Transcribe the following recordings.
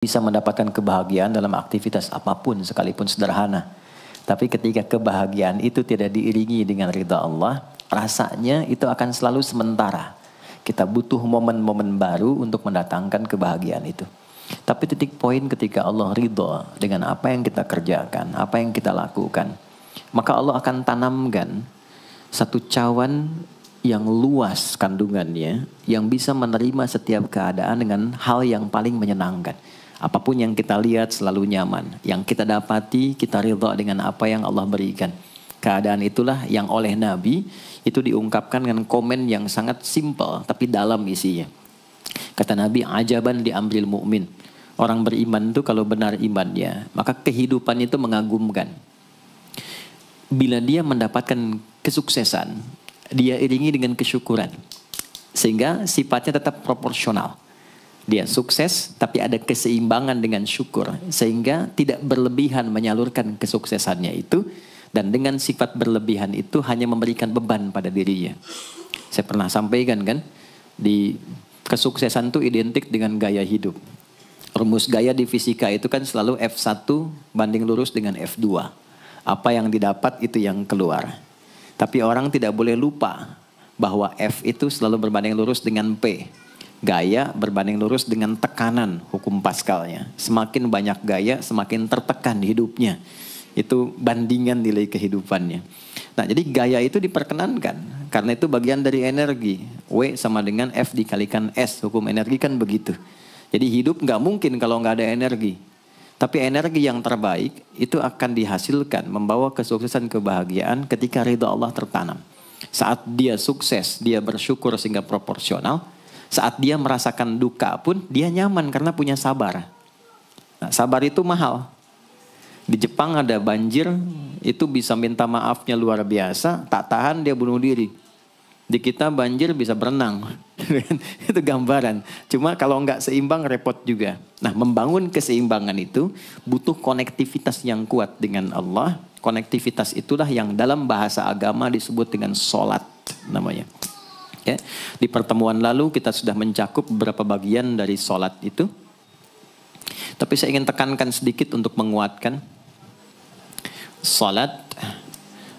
bisa mendapatkan kebahagiaan dalam aktivitas apapun sekalipun sederhana. Tapi ketika kebahagiaan itu tidak diiringi dengan ridha Allah, rasanya itu akan selalu sementara. Kita butuh momen-momen baru untuk mendatangkan kebahagiaan itu. Tapi titik poin ketika Allah ridha dengan apa yang kita kerjakan, apa yang kita lakukan, maka Allah akan tanamkan satu cawan yang luas kandungannya, yang bisa menerima setiap keadaan dengan hal yang paling menyenangkan. Apapun yang kita lihat selalu nyaman. Yang kita dapati, kita ridha dengan apa yang Allah berikan. Keadaan itulah yang oleh Nabi itu diungkapkan dengan komen yang sangat simpel tapi dalam isinya. Kata Nabi, ajaban li amril mu'min. Orang beriman itu kalau benar imannya, maka kehidupan itu mengagumkan. Bila dia mendapatkan kesuksesan, dia iringi dengan kesyukuran. Sehingga sifatnya tetap proporsional. Dia sukses tapi ada keseimbangan dengan syukur. Sehingga tidak berlebihan menyalurkan kesuksesannya itu. Dan dengan sifat berlebihan itu hanya memberikan beban pada dirinya. Saya pernah sampaikan kan. Di kesuksesan itu identik dengan gaya hidup. Rumus gaya di fisika itu kan selalu F1 banding lurus dengan F2. Apa yang didapat itu yang keluar. Tapi orang tidak boleh lupa bahwa F itu selalu berbanding lurus dengan P. Gaya berbanding lurus dengan tekanan hukum Pascalnya. Semakin banyak gaya, semakin tertekan hidupnya. Itu bandingan nilai kehidupannya. Nah, jadi gaya itu diperkenankan. Karena itu bagian dari energi. W sama dengan F dikalikan S. Hukum energi kan begitu. Jadi hidup nggak mungkin kalau nggak ada energi. Tapi energi yang terbaik itu akan dihasilkan. Membawa kesuksesan kebahagiaan ketika ridha Allah tertanam. Saat dia sukses, dia bersyukur sehingga proporsional. Saat dia merasakan duka pun dia nyaman karena punya sabar. Nah, sabar itu mahal. Di Jepang ada banjir, itu bisa minta maafnya luar biasa, tak tahan dia bunuh diri. Di kita banjir bisa berenang. Itu gambaran. Cuma kalau nggak seimbang repot juga. Nah, membangun keseimbangan itu butuh konektivitas yang kuat dengan Allah. Konektivitas itulah yang dalam bahasa agama disebut dengan sholat namanya. Ya. Di pertemuan lalu kita sudah mencakup beberapa bagian dari sholat itu. Tapi saya ingin tekankan sedikit untuk menguatkan. Sholat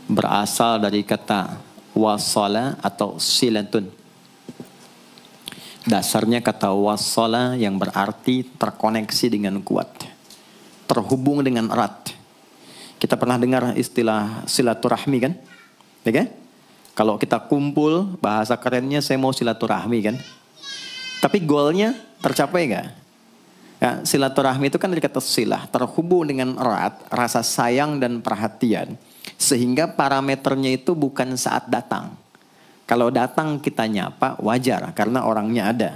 berasal dari kata wasala atau silatun. Dasarnya kata wasala yang berarti terkoneksi dengan kuat. Terhubung dengan erat. Kita pernah dengar istilah silaturahmi kan? Ya kan? Kalau kita kumpul, bahasa kerennya saya mau silaturahmi kan. Tapi goalnya tercapai nggak? Ya, silaturahmi itu kan dari kata silah. Terhubung dengan erat, rasa sayang dan perhatian. Sehingga parameternya itu bukan saat datang. Kalau datang kita nyapa, wajar karena orangnya ada.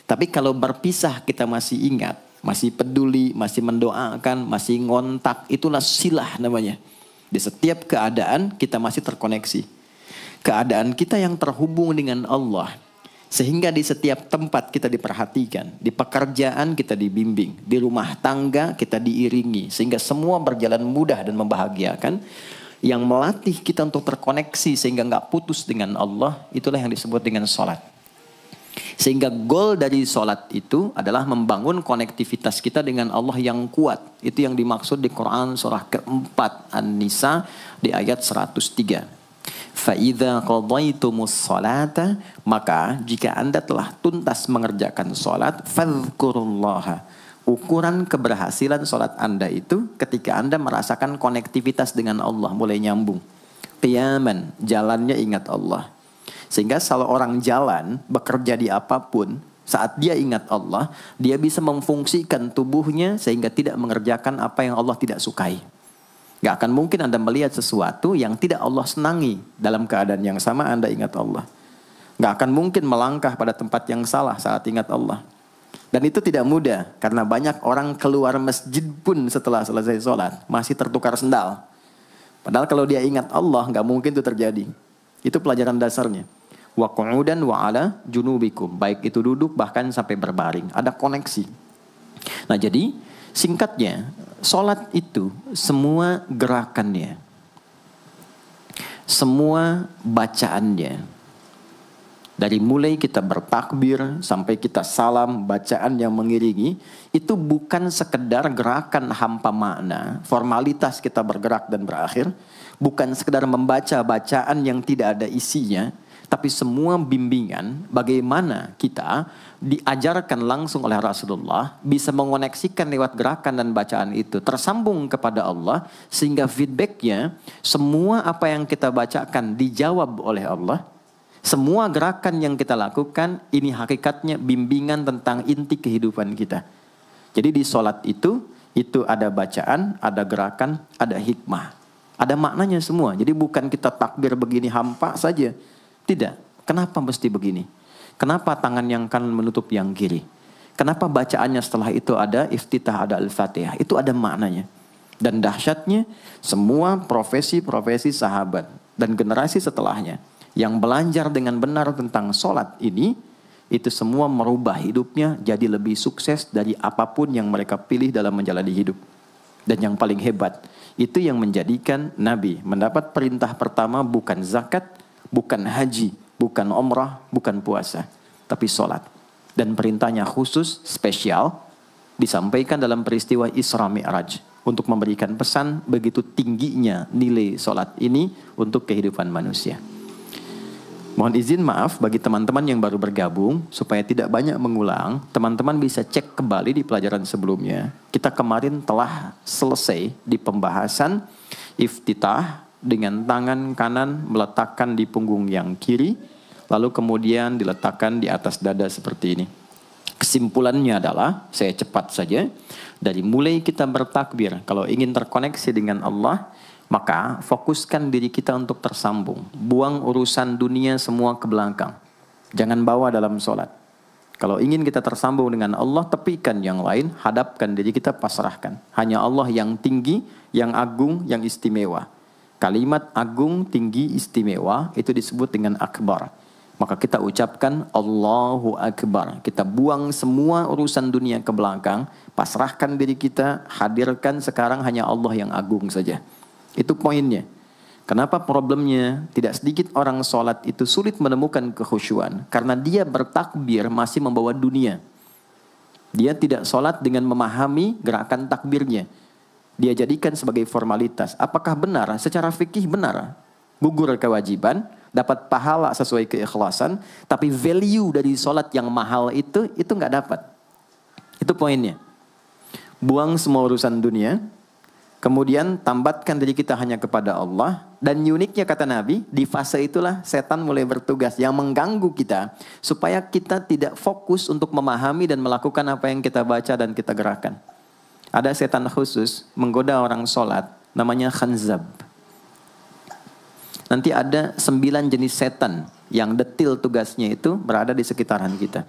Tapi kalau berpisah kita masih ingat, masih peduli, masih mendoakan, masih ngontak. Itulah silah namanya. Di setiap keadaan kita masih terkoneksi. Keadaan kita yang terhubung dengan Allah. Sehingga di setiap tempat kita diperhatikan. Di pekerjaan kita dibimbing. Di rumah tangga kita diiringi. Sehingga semua berjalan mudah dan membahagiakan. Yang melatih kita untuk terkoneksi sehingga nggak putus dengan Allah. Itulah yang disebut dengan sholat. Sehingga goal dari sholat itu adalah membangun konektivitas kita dengan Allah yang kuat. Itu yang dimaksud di Quran surah keempat An-Nisa di ayat 103. فَإِذَا قَضَيْتُمُ الصَّلَاةَ maka jika anda telah tuntas mengerjakan sholat فَاذْكُرُوا اللَّهَ. Ukuran keberhasilan sholat anda itu ketika anda merasakan konektivitas dengan Allah mulai nyambung. Qiyaman, jalannya ingat Allah. Sehingga kalau orang jalan bekerja di apapun, saat dia ingat Allah, dia bisa memfungsikan tubuhnya sehingga tidak mengerjakan apa yang Allah tidak sukai. Gak akan mungkin Anda melihat sesuatu yang tidak Allah senangi. Dalam keadaan yang sama Anda ingat Allah. Gak akan mungkin melangkah pada tempat yang salah saat ingat Allah. Dan itu tidak mudah. Karena banyak orang keluar masjid pun setelah selesai sholat masih tertukar sendal. Padahal kalau dia ingat Allah gak mungkin itu terjadi. Itu pelajaran dasarnya. Wa qu'udan wa ala junubikum. Baik itu duduk bahkan sampai berbaring. Ada koneksi. Nah jadi singkatnya, sholat itu semua gerakannya, semua bacaannya, Dari mulai kita bertakbir sampai kita salam, bacaan yang mengiringi, itu bukan sekedar gerakan hampa makna, formalitas kita bergerak dan berakhir, bukan sekedar membaca bacaan yang tidak ada isinya, tapi semua bimbingan bagaimana kita diajarkan langsung oleh Rasulullah bisa mengoneksikan lewat gerakan dan bacaan itu tersambung kepada Allah, sehingga feedbacknya semua apa yang kita bacakan dijawab oleh Allah. Semua gerakan yang kita lakukan ini hakikatnya bimbingan tentang inti kehidupan kita. Jadi di sholat itu ada bacaan, ada gerakan, ada hikmah, ada maknanya semua. Jadi bukan kita takbir begini hampa saja. Tidak. Kenapa mesti begini? Kenapa tangan yang kanan menutup yang kiri? Kenapa bacaannya setelah itu ada iftitah, ada al-fatihah? Itu ada maknanya. Dan dahsyatnya semua profesi-profesi sahabat dan generasi setelahnya yang belajar dengan benar tentang sholat ini, itu semua merubah hidupnya jadi lebih sukses dari apapun yang mereka pilih dalam menjalani hidup. Dan yang paling hebat, itu yang menjadikan Nabi mendapat perintah pertama bukan zakat, bukan haji, bukan umrah, bukan puasa, tapi sholat. Dan perintahnya khusus, spesial, disampaikan dalam peristiwa Isra Mi'raj untuk memberikan pesan begitu tingginya nilai sholat ini untuk kehidupan manusia. Mohon izin maaf bagi teman-teman yang baru bergabung, supaya tidak banyak mengulang, teman-teman bisa cek kembali di pelajaran sebelumnya. Kita kemarin telah selesai di pembahasan iftitah dengan tangan kanan meletakkan di punggung yang kiri, lalu kemudian diletakkan di atas dada seperti ini. Kesimpulannya adalah, saya cepat saja, dari mulai kita bertakbir, kalau ingin terkoneksi dengan Allah, maka fokuskan diri kita untuk tersambung. Buang urusan dunia semua ke belakang. Jangan bawa dalam sholat. Kalau ingin kita tersambung dengan Allah, tepikan yang lain, hadapkan diri kita, pasrahkan. Hanya Allah yang tinggi, yang agung, yang istimewa. Kalimat agung, tinggi, istimewa, itu disebut dengan akbar. Maka kita ucapkan Allahu Akbar. Kita buang semua urusan dunia ke belakang, pasrahkan diri kita, hadirkan sekarang hanya Allah yang agung saja. Itu poinnya. Kenapa problemnya? Tidak sedikit orang sholat itu sulit menemukan kekhusyuan. Karena dia bertakbir masih membawa dunia. Dia tidak sholat dengan memahami gerakan takbirnya. Dia jadikan sebagai formalitas. Apakah benar? Secara fikih benar. Gugur kewajiban, dapat pahala sesuai keikhlasan. Tapi value dari sholat yang mahal itu nggak dapat. Itu poinnya. Buang semua urusan dunia. Kemudian tambatkan diri kita hanya kepada Allah. Dan uniknya kata Nabi, di fase itulah setan mulai bertugas yang mengganggu kita. Supaya kita tidak fokus untuk memahami dan melakukan apa yang kita baca dan kita gerakan. Ada setan khusus menggoda orang sholat, namanya khanzab. Nanti ada 9 jenis setan yang detil tugasnya itu berada di sekitaran kita.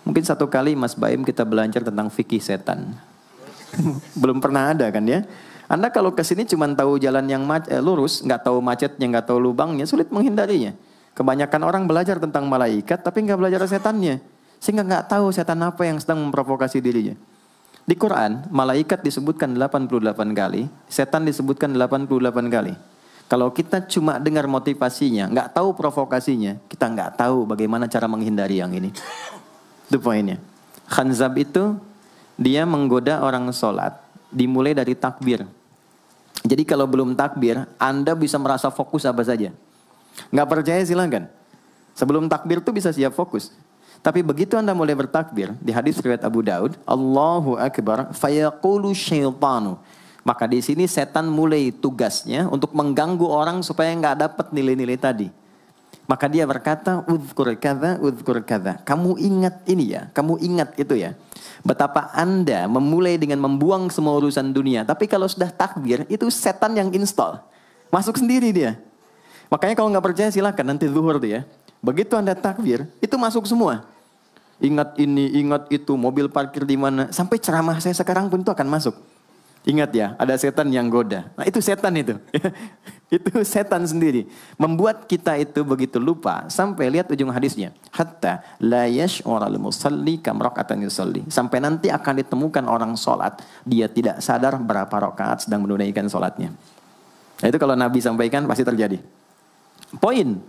Mungkin satu kali Mas Baim kita belajar tentang fikih setan. Belum pernah ada kan ya? Anda kalau kesini cuma tahu jalan yang lurus, nggak tahu macetnya, nggak tahu lubangnya, sulit menghindarinya. Kebanyakan orang belajar tentang malaikat, tapi nggak belajar setannya. Sehingga nggak tahu setan apa yang sedang memprovokasi dirinya. Di Quran, malaikat disebutkan 88 kali, setan disebutkan 88 kali. Kalau kita cuma dengar motivasinya, nggak tahu provokasinya, kita nggak tahu bagaimana cara menghindari yang ini. Itu poinnya. Khanzab itu, dia menggoda orang sholat, dimulai dari takbir. Jadi kalau belum takbir, Anda bisa merasa fokus apa saja. Nggak percaya silakan. Sebelum takbir tuh bisa siap fokus. Tapi begitu Anda mulai bertakbir, di hadis riwayat Abu Daud, Allahu Akbar, fayaqulu syaitanu. Maka di sini setan mulai tugasnya untuk mengganggu orang supaya nggak dapat nilai-nilai tadi. Maka dia berkata, udhkur kadza. Kamu ingat ini ya, kamu ingat itu ya. Betapa Anda memulai dengan membuang semua urusan dunia. Tapi kalau sudah takbir, itu setan yang install. Masuk sendiri dia. Makanya kalau nggak percaya silakan nanti zuhur tuh ya. Begitu Anda takbir, itu masuk semua. Ingat ini, ingat itu, mobil parkir di mana. Sampai ceramah saya sekarang pun itu akan masuk. Ingat ya, ada setan yang goda. Nah itu setan itu. Itu setan sendiri. Membuat kita itu begitu lupa. Sampai lihat ujung hadisnya. Hatta la yash'ural musalli kam raka'atan yusalli. Sampai nanti akan ditemukan orang sholat. Dia tidak sadar berapa rakaat sedang menunaikan sholatnya. Nah, itu kalau Nabi sampaikan pasti terjadi. Poin.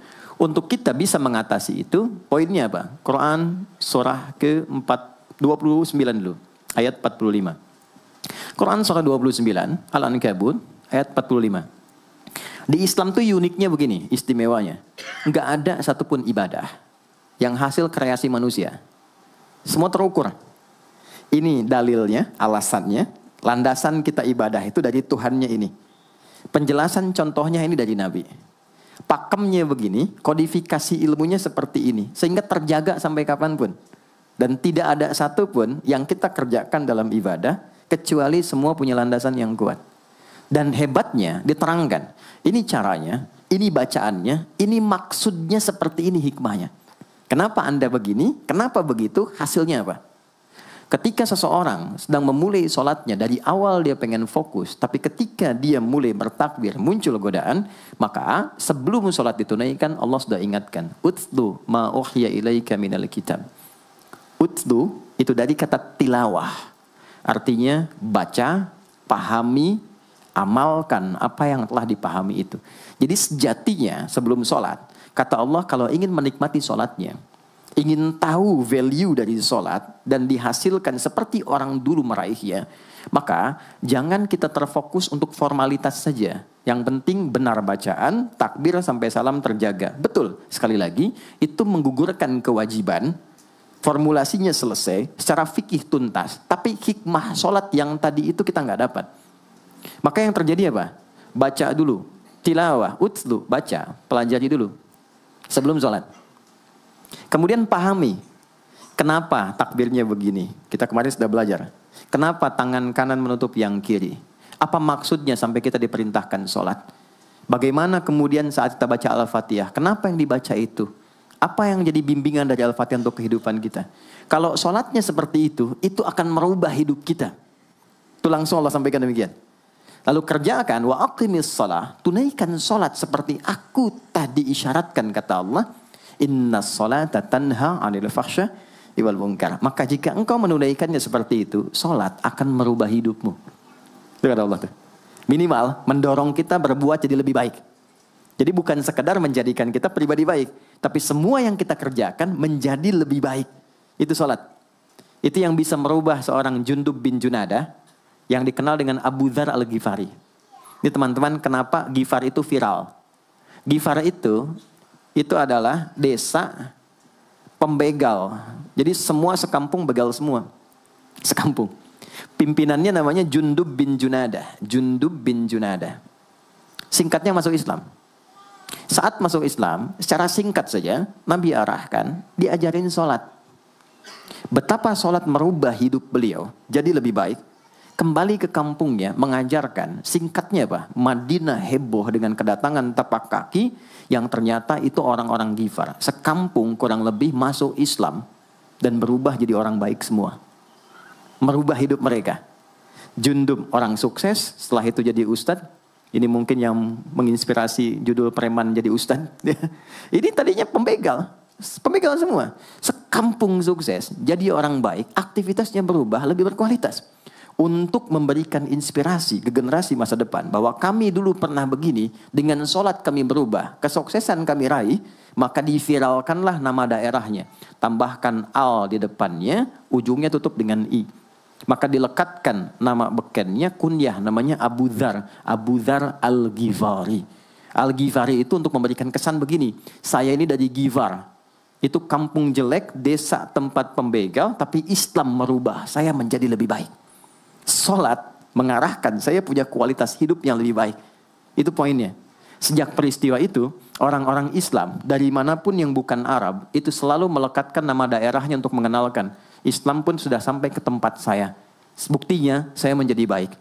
Untuk kita bisa mengatasi itu, poinnya apa? Quran surah ke-29 dulu, ayat 45. Quran surah 29, Al-Ankabut, ayat 45. Di Islam tuh uniknya begini, istimewanya. Enggak ada satupun ibadah yang hasil kreasi manusia. Semua terukur. Ini dalilnya, alasannya, landasan kita ibadah itu dari Tuhannya ini. Penjelasan contohnya ini dari Nabi. Pakemnya begini, kodifikasi ilmunya seperti ini. Sehingga terjaga sampai kapanpun. Dan tidak ada satupun yang kita kerjakan dalam ibadah, kecuali semua punya landasan yang kuat. Dan hebatnya diterangkan. Ini caranya, ini bacaannya, ini maksudnya seperti ini hikmahnya. Kenapa Anda begini? Kenapa begitu? Hasilnya apa? Ketika seseorang sedang memulai sholatnya, dari awal dia pengen fokus, tapi ketika dia mulai bertakbir, muncul godaan, maka sebelum sholat ditunaikan, Allah sudah ingatkan, Utlu ma uhya ilaika minal kitab. Utlu itu dari kata tilawah. Artinya baca, pahami, amalkan apa yang telah dipahami itu. Jadi sejatinya sebelum sholat, kata Allah kalau ingin menikmati sholatnya, ingin tahu value dari sholat dan dihasilkan seperti orang dulu meraihnya, maka jangan kita terfokus untuk formalitas saja. Yang penting benar bacaan, takbir sampai salam terjaga. Betul, sekali lagi, itu menggugurkan kewajiban, formulasinya selesai, secara fikih tuntas. Tapi hikmah sholat yang tadi itu kita nggak dapat. Maka yang terjadi apa? Baca dulu, tilawah, utlu, baca, pelajari dulu sebelum sholat. Kemudian pahami, kenapa takbirnya begini? Kita kemarin sudah belajar. Kenapa tangan kanan menutup yang kiri? Apa maksudnya sampai kita diperintahkan sholat? Bagaimana kemudian saat kita baca Al-Fatihah? Kenapa yang dibaca itu? Apa yang jadi bimbingan dari Al-Fatihah untuk kehidupan kita? Kalau sholatnya seperti itu akan merubah hidup kita. Itu langsung Allah sampaikan demikian. Lalu kerjakan, wa aqimis shalah, tunaikan sholat seperti aku tadi isyaratkan, kata Allah. Inna sholata tanha 'anil fahsya wal munkar. Maka jika engkau menunaikannya seperti itu, sholat akan merubah hidupmu. Itu kata Allah tuh. Minimal mendorong kita berbuat jadi lebih baik. Jadi bukan sekedar menjadikan kita pribadi baik, tapi semua yang kita kerjakan menjadi lebih baik. Itu sholat. Itu yang bisa merubah seorang Jundub bin Junadah yang dikenal dengan Abu Dzar Al-Ghifari. Ini teman-teman, kenapa Ghifar itu viral? Ghifar itu adalah desa pembegal. Jadi semua sekampung begal semua. Sekampung. Pimpinannya namanya Jundub bin Junadah. Jundub bin Junadah. Singkatnya masuk Islam. Saat masuk Islam, secara singkat saja, Nabi arahkan, diajarin sholat. Betapa sholat merubah hidup beliau, jadi lebih baik. Kembali ke kampungnya, mengajarkan, singkatnya apa? Madinah heboh dengan kedatangan tapak kaki, yang ternyata itu orang-orang Ghifar. Sekampung kurang lebih masuk Islam, dan berubah jadi orang baik semua. Merubah hidup mereka. Jundub orang sukses, setelah itu jadi ustadz. Ini mungkin yang menginspirasi judul preman jadi ustadz. Ini tadinya pembegal. Pembegal semua. Sekampung sukses, jadi orang baik, aktivitasnya berubah, lebih berkualitas. Untuk memberikan inspirasi ke generasi masa depan. Bahwa kami dulu pernah begini, dengan sholat kami berubah, kesuksesan kami raih, maka diviralkanlah nama daerahnya. Tambahkan al di depannya, ujungnya tutup dengan i. Maka dilekatkan nama bekennya, kunyah namanya Abu Dzar. Abu Dzar Al-Ghifari. Al-Ghifari itu untuk memberikan kesan begini. Saya ini dari Ghifar. Itu kampung jelek, desa tempat pembegal, tapi Islam merubah. Saya menjadi lebih baik. Sholat mengarahkan saya punya kualitas hidup yang lebih baik. Itu poinnya. Sejak peristiwa itu, orang-orang Islam dari manapun yang bukan Arab, itu selalu melekatkan nama daerahnya untuk mengenalkan. Islam pun sudah sampai ke tempat saya. Buktinya saya menjadi baik.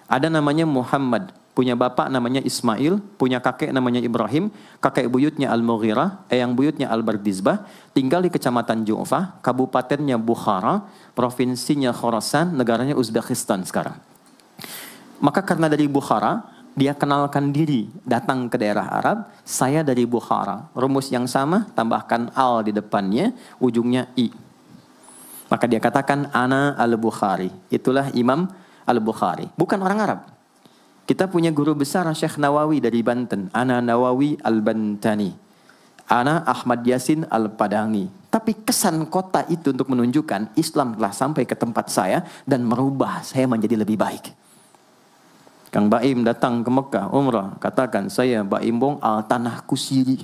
Ada namanya Muhammad, punya bapak namanya Ismail, punya kakek namanya Ibrahim, kakek buyutnya Al-Mughirah, eyang buyutnya Al-Bardizbah, tinggal di kecamatan Ju'fah, kabupatennya Bukhara, provinsinya Khorasan, negaranya Uzbekistan sekarang. Maka karena dari Bukhara, dia kenalkan diri, datang ke daerah Arab, saya dari Bukhara. Rumus yang sama, tambahkan al di depannya, ujungnya i. Maka dia katakan, Ana Al-Bukhari. Itulah Imam Al-Bukhari. Bukan orang Arab. Kita punya guru besar Syekh Nawawi dari Banten. Ana Nawawi Al-Bantani. Ana Ahmad Yasin Al-Padangi. Tapi kesan kota itu untuk menunjukkan Islam telah sampai ke tempat saya dan merubah saya menjadi lebih baik. Kang Baim datang ke Mekah umrah, katakan saya Baim Bong al tanah kusiri.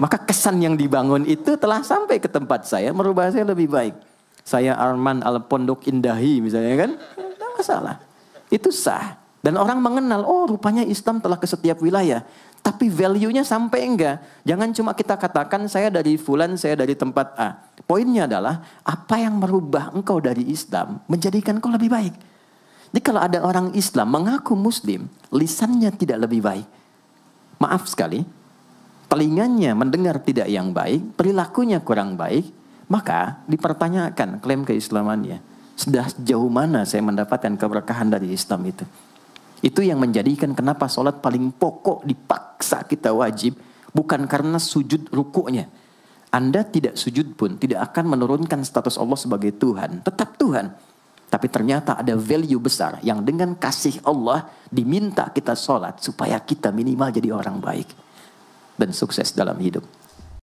Maka kesan yang dibangun itu telah sampai ke tempat saya, merubah saya lebih baik. Saya Arman al Pondok Indahi misalnya kan, tidak masalah. Itu sah. Dan orang mengenal, oh rupanya Islam telah ke setiap wilayah. Tapi value-nya sampai enggak. Jangan cuma kita katakan saya dari fulan, saya dari tempat A. Poinnya adalah apa yang merubah engkau dari Islam menjadikan engkau lebih baik. Jadi kalau ada orang Islam mengaku Muslim, lisannya tidak lebih baik. Maaf sekali, telinganya mendengar tidak yang baik, perilakunya kurang baik, maka dipertanyakan klaim keislamannya. Sudah sejauh mana saya mendapatkan keberkahan dari Islam itu? Itu yang menjadikan kenapa sholat paling pokok dipaksa kita wajib, bukan karena sujud rukuknya. Anda tidak sujud pun tidak akan menurunkan status Allah sebagai Tuhan, tetap Tuhan. Tapi ternyata ada value besar yang dengan kasih Allah diminta kita sholat supaya kita minimal jadi orang baik dan sukses dalam hidup.